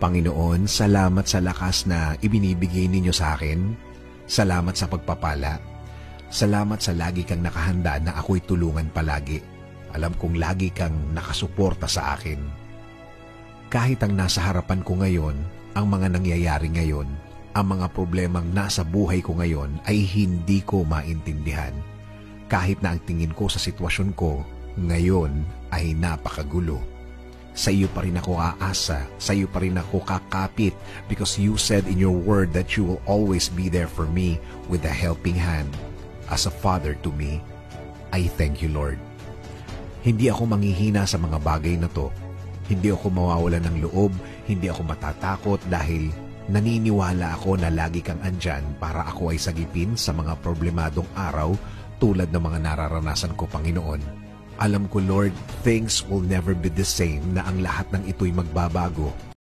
Panginoon, salamat sa lakas na ibinibigay ninyo sa akin. Salamat sa pagpapala. Salamat sa lagi kang nakahanda na ako'y tulungan palagi. Alam kong lagi kang nakasuporta sa akin. Kahit ang nasa harapan ko ngayon, ang mga nangyayari ngayon, ang mga problemang nasa buhay ko ngayon ay hindi ko maintindihan. Kahit na ang tingin ko sa sitwasyon ko ngayon ay napakagulo. Sa iyo pa rin ako aasa, sa iyo pa rin ako kakapit because you said in your word that you will always be there for me with a helping hand. As a father to me, I thank you, Lord. Hindi ako manghihina sa mga bagay na to. Hindi ako mawawalan ng loob, hindi ako matatakot dahil naniniwala ako na lagi kang andyan para ako ay sagipin sa mga problemadong araw tulad ng mga nararanasan ko, Panginoon. Alam ko, Lord, things will never be the same na ang lahat ng ito'y magbabago.